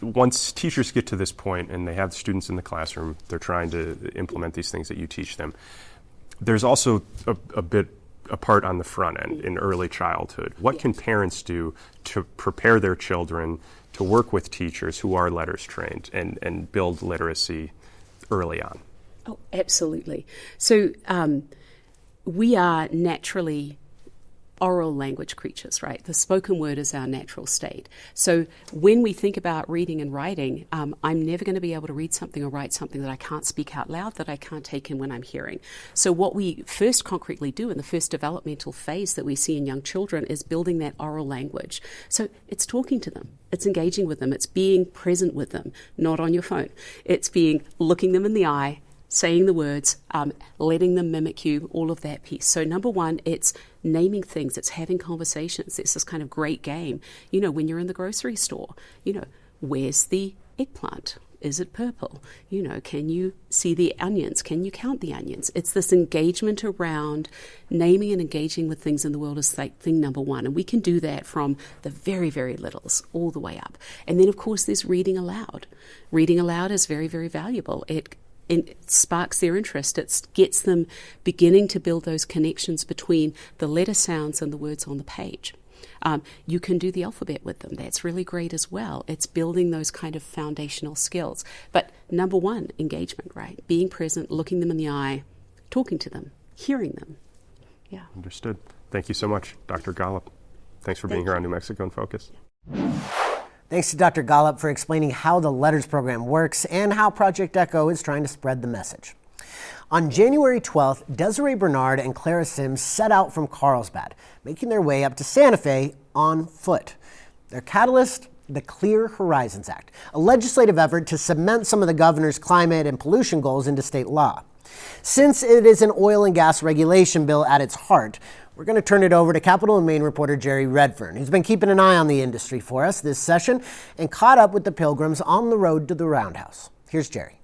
once teachers get to this point and they have students in the classroom, they're trying to implement these things that you teach them, there's also a part on the front end in early childhood. What can parents do to prepare their children to work with teachers who are letters trained and build literacy early on? Oh, absolutely. So we are naturally oral language creatures, right? The spoken word is our natural state. So when we think about reading and writing, I'm never going to be able to read something or write something that I can't speak out loud, that I can't take in when I'm hearing. So what we first concretely do in the first developmental phase that we see in young children is building that oral language. So it's talking to them. It's engaging with them. It's being present with them, not on your phone. It's looking them in the eye, saying the words, letting them mimic you, all of that piece. So number one, it's naming things, it's having conversations. It's this kind of great game. When you're in the grocery store, where's the eggplant? Is it purple? Can you see the onions? Can you count the onions? It's this engagement around naming and engaging with things in the world is like thing number one. And we can do that from the very, very littles all the way up. And then, of course, there's reading aloud. Reading aloud is very, very valuable. It sparks their interest. It gets them beginning to build those connections between the letter sounds and the words on the page. You can do the alphabet with them. That's really great as well. It's building those kind of foundational skills. But number one, engagement, right? Being present, looking them in the eye, talking to them, hearing them. Yeah. Understood. Thank you so much, Dr. Golub. Thanks for being here on New Mexico in Focus. Thanks to Dr. Golub for explaining how the Letters program works and how Project ECHO is trying to spread the message. On January 12th, Desiree Bernard and Clara Sims set out from Carlsbad, making their way up to Santa Fe on foot. Their catalyst, the Clear Horizons Act, a legislative effort to cement some of the governor's climate and pollution goals into state law. Since it is an oil and gas regulation bill at its heart, we're going to turn it over to Capital and Maine reporter Jerry Redfern, who's been keeping an eye on the industry for us this session and caught up with the pilgrims on the road to the Roundhouse. Here's Jerry.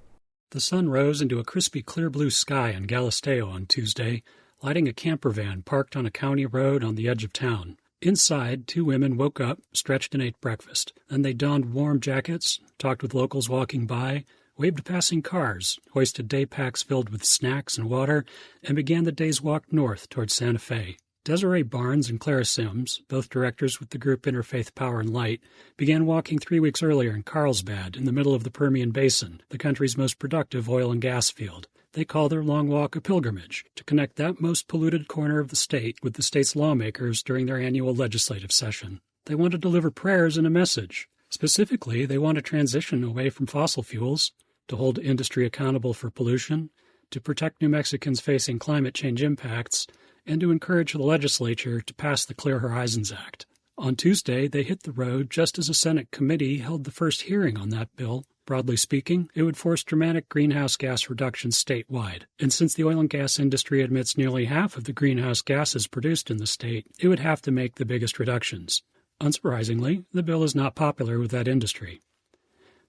The sun rose into a crispy clear blue sky in Galisteo on Tuesday, lighting a camper van parked on a county road on the edge of town. Inside, 2 women woke up, stretched and ate breakfast. Then they donned warm jackets, talked with locals walking by, waved to passing cars, hoisted day packs filled with snacks and water, and began the day's walk north towards Santa Fe. Desiree Barnes and Clara Sims, both directors with the group Interfaith Power and Light, began walking 3 weeks earlier in Carlsbad in the middle of the Permian Basin, the country's most productive oil and gas field. They call their long walk a pilgrimage to connect that most polluted corner of the state with the state's lawmakers during their annual legislative session. They want to deliver prayers and a message. Specifically, they want to transition away from fossil fuels, to hold industry accountable for pollution, to protect New Mexicans facing climate change impacts and to encourage the legislature to pass the Clear Horizons Act. On Tuesday, they hit the road just as a Senate committee held the first hearing on that bill. Broadly speaking, it would force dramatic greenhouse gas reductions statewide. And since the oil and gas industry emits nearly half of the greenhouse gases produced in the state, it would have to make the biggest reductions. Unsurprisingly, the bill is not popular with that industry.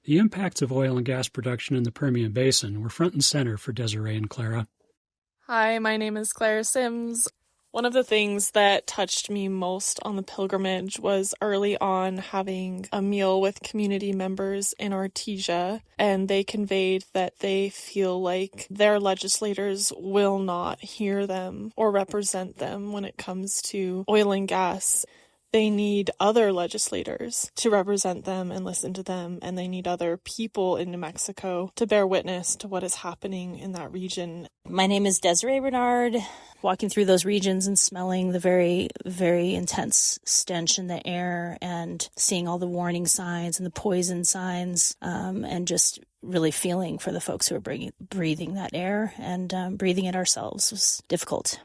The impacts of oil and gas production in the Permian Basin were front and center for Desiree and Clara. Hi, my name is Clara Sims. One of the things that touched me most on the pilgrimage was early on having a meal with community members in Artesia, and they conveyed that they feel like their legislators will not hear them or represent them when it comes to oil and gas. They need other legislators to represent them and listen to them, and they need other people in New Mexico to bear witness to what is happening in that region. My name is Desiree Bernard. Walking through those regions and smelling the very, very intense stench in the air and seeing all the warning signs and the poison signs, and just really feeling for the folks who are breathing that air and breathing it ourselves was difficult.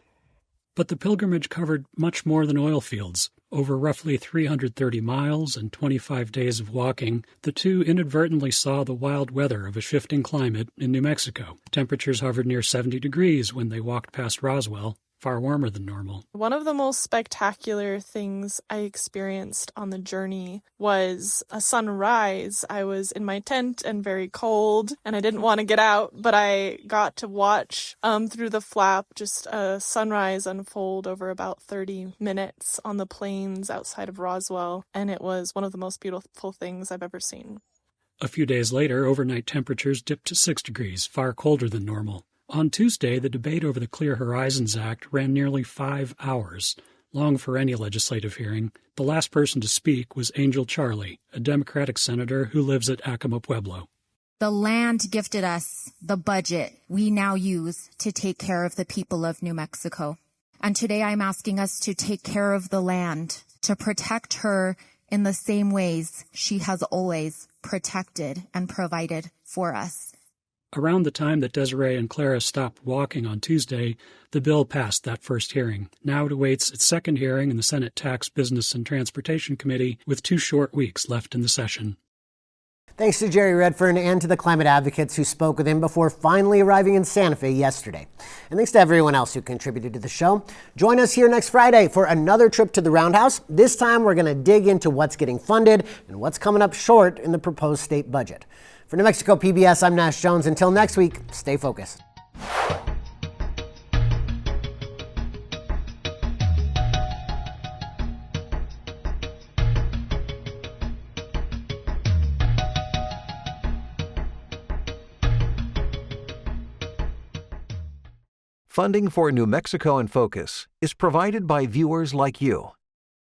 But the pilgrimage covered much more than oil fields. Over roughly 330 miles and 25 days of walking, the two inadvertently saw the wild weather of a shifting climate in New Mexico. Temperatures hovered near 70 degrees when they walked past Roswell, far warmer than normal. One of the most spectacular things I experienced on the journey was a sunrise. I was in my tent and very cold, and I didn't want to get out, but I got to watch through the flap just a sunrise unfold over about 30 minutes on the plains outside of Roswell, and it was one of the most beautiful things I've ever seen. A few days later, overnight temperatures dipped to 6 degrees, far colder than normal. On Tuesday, the debate over the Clear Horizons Act ran nearly 5 hours, long for any legislative hearing. The last person to speak was Angel Charlie, a Democratic senator who lives at Acoma Pueblo. The land gifted us the budget we now use to take care of the people of New Mexico. And today I'm asking us to take care of the land, to protect her in the same ways she has always protected and provided for us. Around the time that Desiree and Clara stopped walking on Tuesday, the bill passed that first hearing. Now it awaits its second hearing in the Senate Tax, Business, and Transportation Committee, with 2 short weeks left in the session. Thanks to Jerry Redfern and to the climate advocates who spoke with him before finally arriving in Santa Fe yesterday. And thanks to everyone else who contributed to the show. Join us here next Friday for another trip to the Roundhouse. This time we're going to dig into what's getting funded and what's coming up short in the proposed state budget. For New Mexico PBS, I'm Nash Jones. Until next week, stay focused. Funding for New Mexico in Focus is provided by viewers like you.